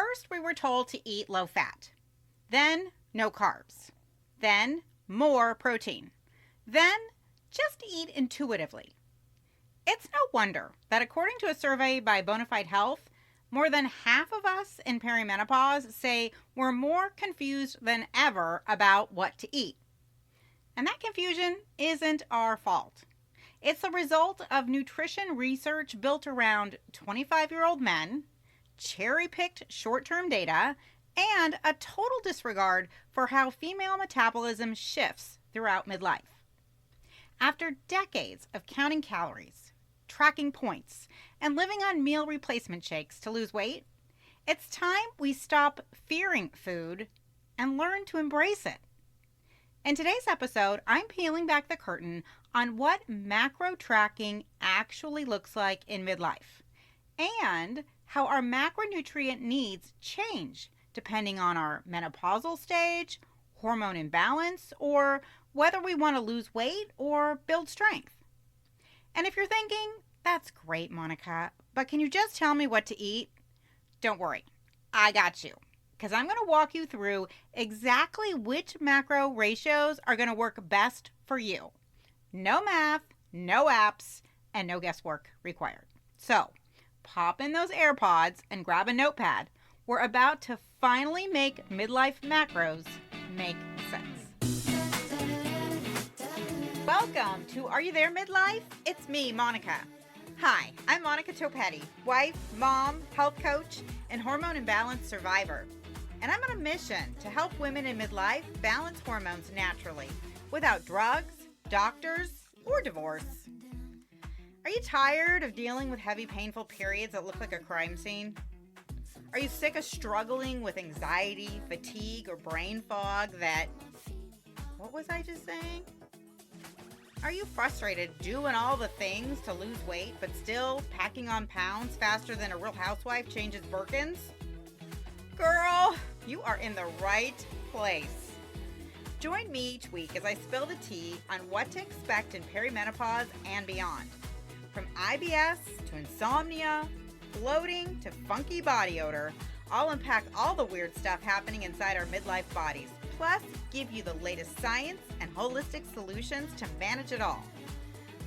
First, we were told to eat low fat, then no carbs, then more protein, then just eat intuitively. It's no wonder that according to a survey by Bonafide Health, more than half of us in perimenopause say we're more confused than ever about what to eat. And that confusion isn't our fault. It's the result of nutrition research built around 25-year-old men, cherry-picked short-term data, and a total disregard for how female metabolism shifts throughout midlife. After decades of counting calories, tracking points, and living on meal replacement shakes to lose weight, it's time we stop fearing food and learn to embrace it. In today's episode, I'm peeling back the curtain on what macro tracking actually looks like in midlife and how our macronutrient needs change depending on our menopausal stage, hormone imbalance, or whether we want to lose weight or build strength. And if you're thinking, that's great, Monica, but can you just tell me what to eat? Don't worry, I got you, because I'm going to walk you through exactly which macro ratios are going to work best for you. No math, no apps, and no guesswork required. So, pop in those AirPods and grab a notepad. We're about to finally make midlife macros make sense. Welcome to Are You There Midlife? It's me, Monica. Hi, I'm Monica Topetti, wife, mom, health coach, and hormone imbalance survivor. And I'm on a mission to help women in midlife balance hormones naturally without drugs, doctors, or divorce. Are you tired of dealing with heavy, painful periods that look like a crime scene? Are you sick of struggling with anxiety, fatigue, or brain fog that... What was I just saying? Are you frustrated doing all the things to lose weight but still packing on pounds faster than a real housewife changes Birkins? Girl, you are in the right place. Join me each week as I spill the tea on what to expect in perimenopause and beyond. From IBS to insomnia, bloating to funky body odor, I'll unpack all the weird stuff happening inside our midlife bodies, plus give you the latest science and holistic solutions to manage it all.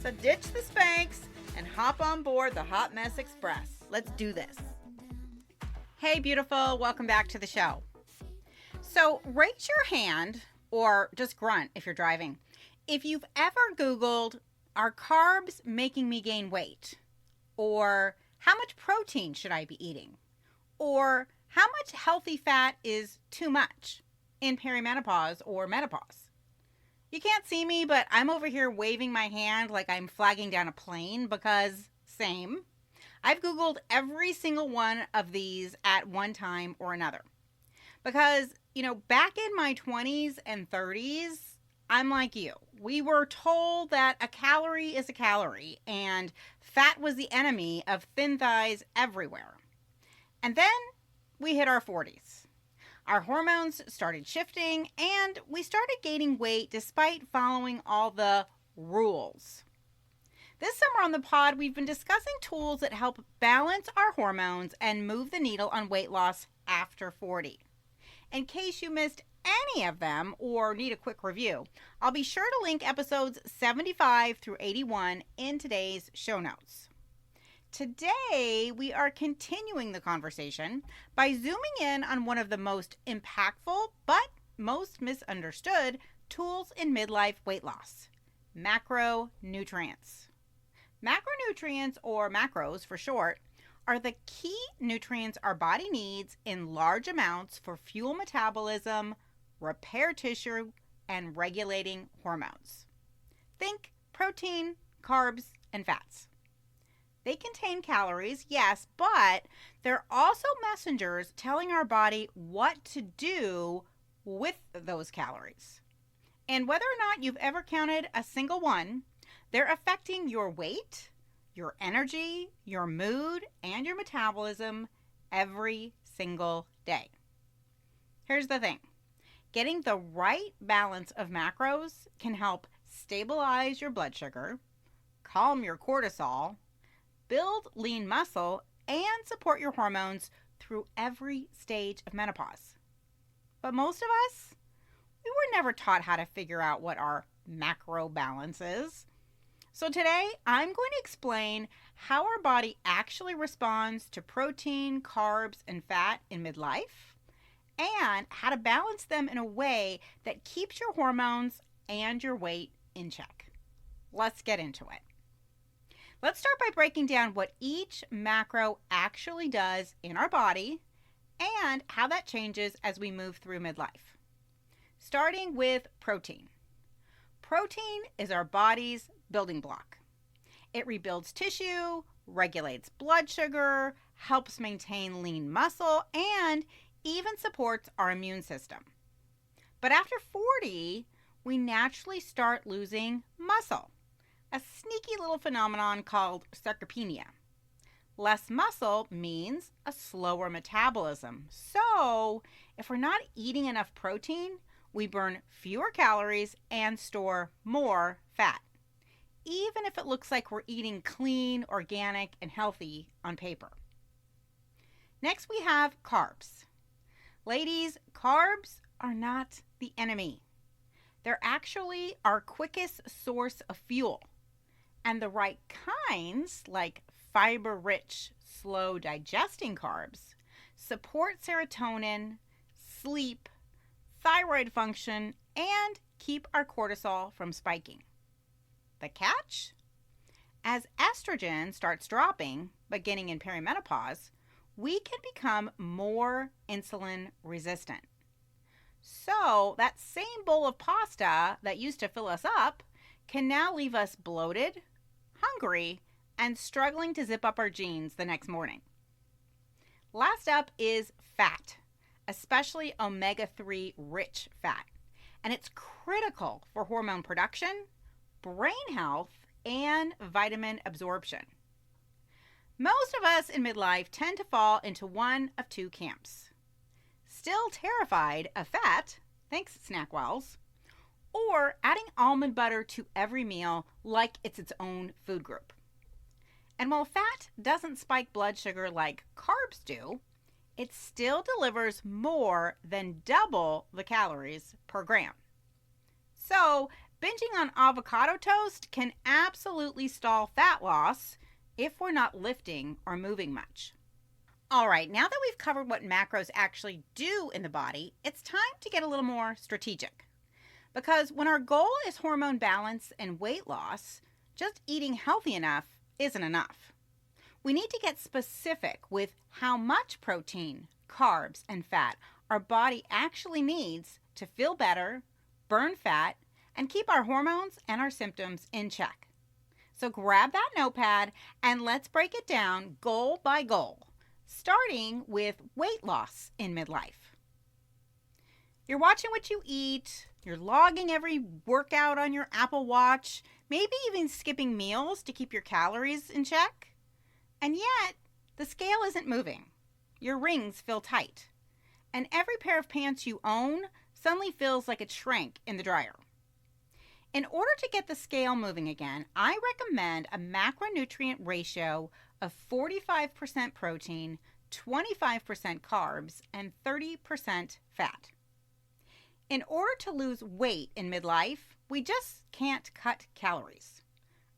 So ditch the Spanx and hop on board the Hot Mess Express. Let's do this. Hey, beautiful. Welcome back to the show. So raise your hand or just grunt if you're driving if you've ever Googled, are carbs making me gain weight? Or how much protein should I be eating? Or how much healthy fat is too much in perimenopause or menopause? You can't see me, but I'm over here waving my hand like I'm flagging down a plane because same. I've Googled every single one of these at one time or another. Because, back in my 20s and 30s, I'm like you. We were told that a calorie is a calorie and fat was the enemy of thin thighs everywhere. And then we hit our 40s. Our hormones started shifting and we started gaining weight despite following all the rules. This summer on the pod, we've been discussing tools that help balance our hormones and move the needle on weight loss after 40. In case you missed any of them or need a quick review, I'll be sure to link episodes 75 through 81 in today's show notes. Today, we are continuing the conversation by zooming in on one of the most impactful but most misunderstood tools in midlife weight loss: macronutrients. Macronutrients, or macros for short, are the key nutrients our body needs in large amounts for fuel metabolism, repair tissue, and regulating hormones. Think protein, carbs, and fats. They contain calories, yes, but they're also messengers telling our body what to do with those calories. And whether or not you've ever counted a single one, they're affecting your weight, your energy, your mood, and your metabolism every single day. Here's the thing. Getting the right balance of macros can help stabilize your blood sugar, calm your cortisol, build lean muscle, and support your hormones through every stage of menopause. But most of us, we were never taught how to figure out what our macro balance is. So today, I'm going to explain how our body actually responds to protein, carbs, and fat in midlife, and how to balance them in a way that keeps your hormones and your weight in check. Let's get into it. Let's start by breaking down what each macro actually does in our body and how that changes as we move through midlife. Starting with protein. Protein is our body's building block. It rebuilds tissue, regulates blood sugar, helps maintain lean muscle, and even supports our immune system. But after 40, we naturally start losing muscle, a sneaky little phenomenon called sarcopenia. Less muscle means a slower metabolism. So, if we're not eating enough protein, we burn fewer calories and store more fat, even if it looks like we're eating clean, organic, and healthy on paper. Next, we have carbs. Ladies, carbs are not the enemy. They're actually our quickest source of fuel. And the right kinds, like fiber-rich, slow-digesting carbs, support serotonin, sleep, thyroid function, and keep our cortisol from spiking. The catch? As estrogen starts dropping, beginning in perimenopause, we can become more insulin resistant. So that same bowl of pasta that used to fill us up can now leave us bloated, hungry, and struggling to zip up our jeans the next morning. Last up is fat, especially omega-3 rich fat. And it's critical for hormone production, brain health, and vitamin absorption. Most of us in midlife tend to fall into one of two camps. Still terrified of fat, thanks SnackWells, or adding almond butter to every meal like it's its own food group. And while fat doesn't spike blood sugar like carbs do, it still delivers more than double the calories per gram. So, binging on avocado toast can absolutely stall fat loss if we're not lifting or moving much. All right, now that we've covered what macros actually do in the body, it's time to get a little more strategic. Because when our goal is hormone balance and weight loss, just eating healthy enough isn't enough. We need to get specific with how much protein, carbs, and fat our body actually needs to feel better, burn fat, and keep our hormones and our symptoms in check. So grab that notepad and let's break it down goal by goal, starting with weight loss in midlife. You're watching what you eat, you're logging every workout on your Apple Watch, maybe even skipping meals to keep your calories in check. And yet, the scale isn't moving. Your rings feel tight. And every pair of pants you own suddenly feels like it shrank in the dryer. In order to get the scale moving again, I recommend a macronutrient ratio of 45% protein, 25% carbs, and 30% fat. In order to lose weight in midlife, we just can't cut calories.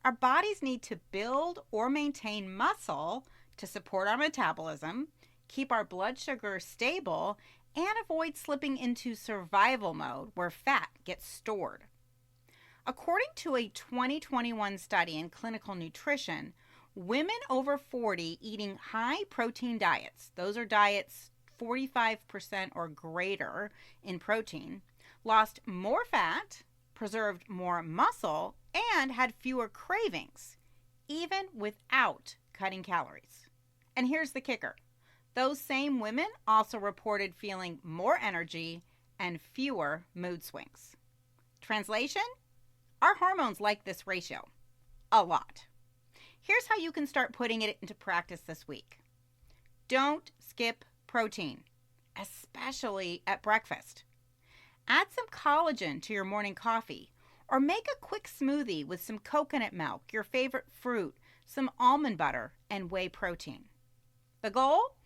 Our bodies need to build or maintain muscle to support our metabolism, keep our blood sugar stable, and avoid slipping into survival mode where fat gets stored. According to a 2021 study in clinical nutrition, women over 40 eating high protein diets, those are diets 45% or greater in protein, lost more fat, preserved more muscle, and had fewer cravings, even without cutting calories. And here's the kicker. Those same women also reported feeling more energy and fewer mood swings. Translation? Our hormones like this ratio a lot. Here's how you can start putting it into practice this week. Don't skip protein, especially at breakfast. Add some collagen to your morning coffee, or make a quick smoothie with some coconut milk, your favorite fruit, some almond butter, and whey protein. The goal?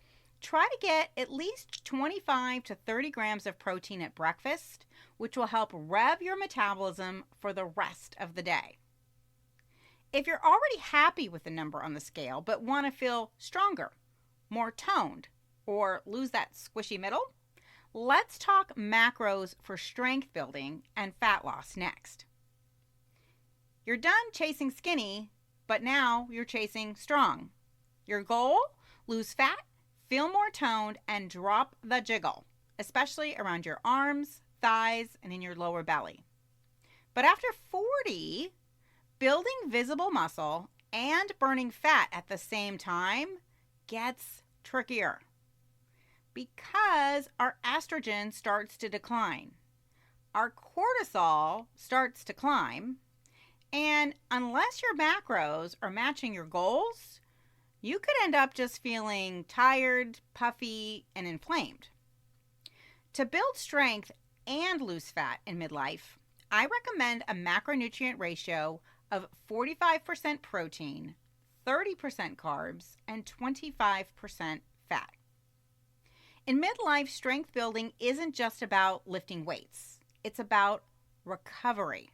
Try to get at least 25 to 30 grams of protein at breakfast, which will help rev your metabolism for the rest of the day. If you're already happy with the number on the scale but want to feel stronger, more toned, or lose that squishy middle, let's talk macros for strength building and fat loss next. You're done chasing skinny, but now you're chasing strong. Your goal? Lose fat, feel more toned, and drop the jiggle, especially around your arms, thighs, and in your lower belly. But after 40, building visible muscle and burning fat at the same time gets trickier because our estrogen starts to decline. Our cortisol starts to climb, and unless your macros are matching your goals, you could end up just feeling tired, puffy, and inflamed. To build strength and lose fat in midlife, I recommend a macronutrient ratio of 45% protein, 30% carbs, and 25% fat. In midlife, strength building isn't just about lifting weights. It's about recovery.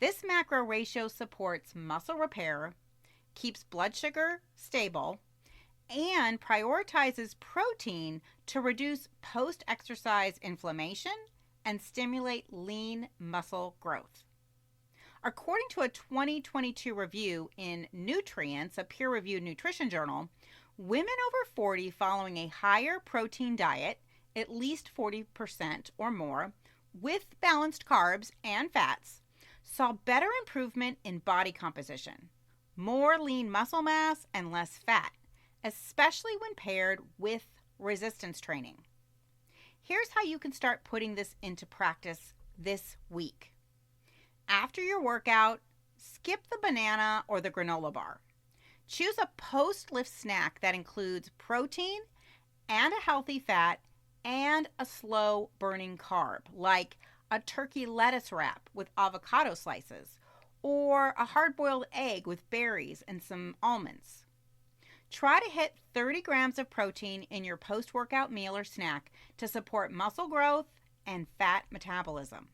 This macro ratio supports muscle repair, keeps blood sugar stable, and prioritizes protein to reduce post-exercise inflammation and stimulate lean muscle growth. According to a 2022 review in Nutrients, a peer-reviewed nutrition journal, women over 40 following a higher protein diet, at least 40% or more, with balanced carbs and fats, saw better improvement in body composition, more lean muscle mass, and less fat, especially when paired with resistance training. Here's how you can start putting this into practice this week. After your workout, skip the banana or the granola bar. Choose a post-lift snack that includes protein and a healthy fat and a slow-burning carb, like a turkey lettuce wrap with avocado slices or a hard-boiled egg with berries and some almonds. Try to hit 30 grams of protein in your post-workout meal or snack to support muscle growth and fat metabolism.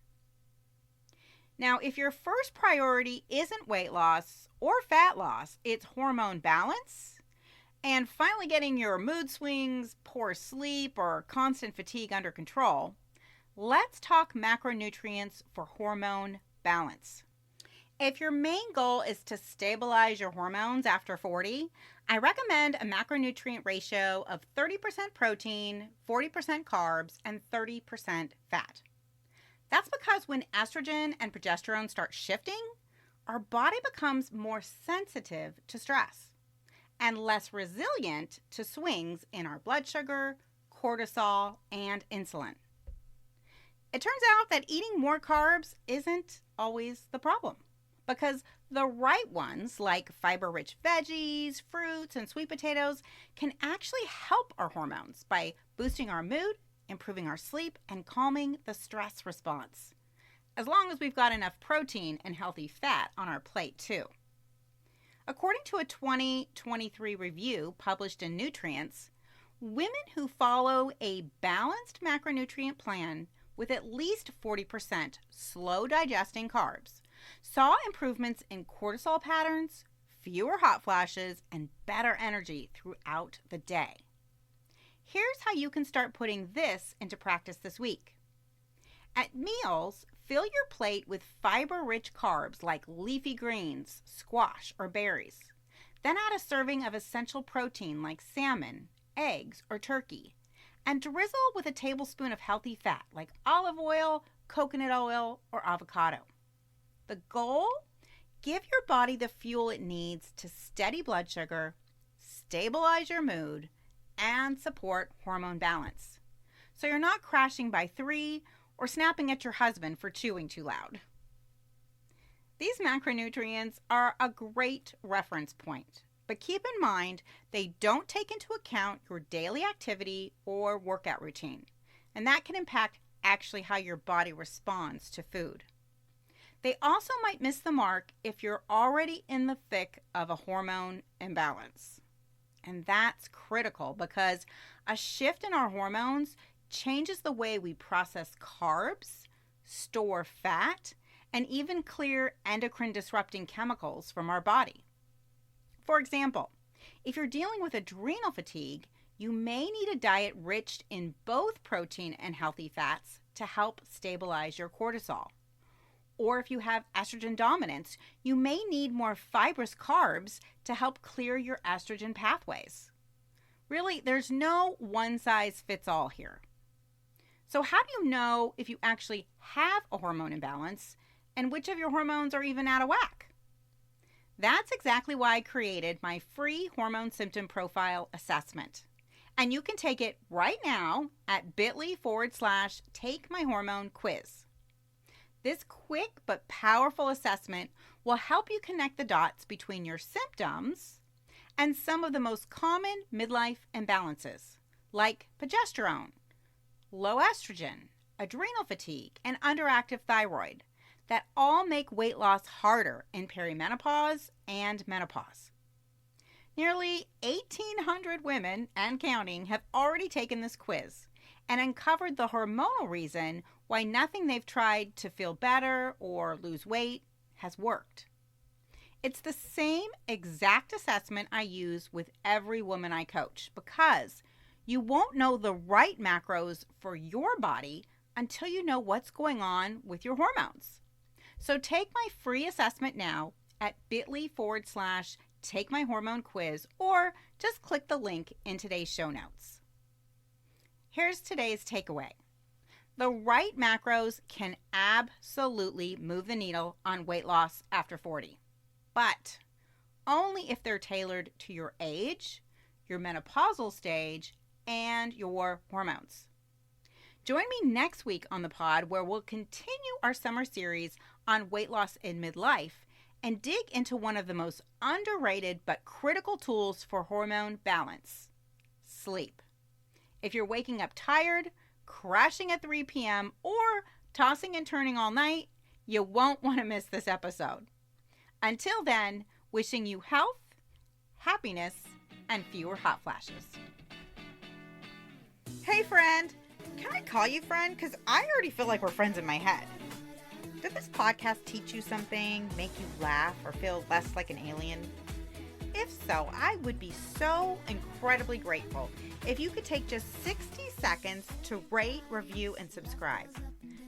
Now, if your first priority isn't weight loss or fat loss, it's hormone balance and finally getting your mood swings, poor sleep, or constant fatigue under control, let's talk macronutrients for hormone balance. If your main goal is to stabilize your hormones after 40, I recommend a macronutrient ratio of 30% protein, 40% carbs, and 30% fat. That's because when estrogen and progesterone start shifting, our body becomes more sensitive to stress and less resilient to swings in our blood sugar, cortisol, and insulin. It turns out that eating more carbs isn't always the problem, because the right ones, like fiber-rich veggies, fruits, and sweet potatoes, can actually help our hormones by boosting our mood, improving our sleep, and calming the stress response, as long as we've got enough protein and healthy fat on our plate too. According to a 2023 review published in Nutrients, women who follow a balanced macronutrient plan with at least 40% slow digesting carbs saw improvements in cortisol patterns, fewer hot flashes, and better energy throughout the day. Here's how you can start putting this into practice this week. At meals, fill your plate with fiber-rich carbs like leafy greens, squash, or berries. Then add a serving of essential protein like salmon, eggs, or turkey, and drizzle with a tablespoon of healthy fat like olive oil, coconut oil, or avocado. The goal? Give your body the fuel it needs to steady blood sugar, stabilize your mood, and support hormone balance, so you're not crashing by 3 or snapping at your husband for chewing too loud. These macronutrients are a great reference point, but keep in mind they don't take into account your daily activity or workout routine, and that can impact actually how your body responds to food. They also might miss the mark if you're already in the thick of a hormone imbalance. And that's critical because a shift in our hormones changes the way we process carbs, store fat, and even clear endocrine disrupting chemicals from our body. For example, if you're dealing with adrenal fatigue, you may need a diet rich in both protein and healthy fats to help stabilize your cortisol. Or if you have estrogen dominance, you may need more fibrous carbs to help clear your estrogen pathways. Really, there's no one size fits all here. So how do you know if you actually have a hormone imbalance and which of your hormones are even out of whack? That's exactly why I created my free hormone symptom profile assessment. And you can take it right now at bit.ly/takemyhormonequiz. This quick but powerful assessment will help you connect the dots between your symptoms and some of the most common midlife imbalances, like progesterone, low estrogen, adrenal fatigue, and underactive thyroid, that all make weight loss harder in perimenopause and menopause. Nearly 1,800 women and counting have already taken this quiz and uncovered the hormonal reason why nothing they've tried to feel better or lose weight has worked. It's the same exact assessment I use with every woman I coach because you won't know the right macros for your body until you know what's going on with your hormones. So take my free assessment now at bit.ly/takemyhormonequiz or just click the link in today's show notes. Here's today's takeaway. The right macros can absolutely move the needle on weight loss after 40, but only if they're tailored to your age, your menopausal stage, and your hormones. Join me next week on the pod where we'll continue our summer series on weight loss in midlife and dig into one of the most underrated but critical tools for hormone balance: sleep. If you're waking up tired, crashing at 3 p.m., or tossing and turning all night, you won't want to miss this episode. Until then, wishing you health, happiness, and fewer hot flashes. Hey friend, can I call you friend? Because I already feel like we're friends in my head. Did this podcast teach you something, make you laugh, or feel less like an alien? If so, I would be so incredibly grateful if you could take just 60 seconds to rate, review, and subscribe.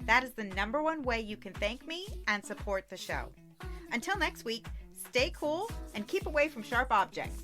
That is the #1 way you can thank me and support the show. Until next week, stay cool and keep away from sharp objects.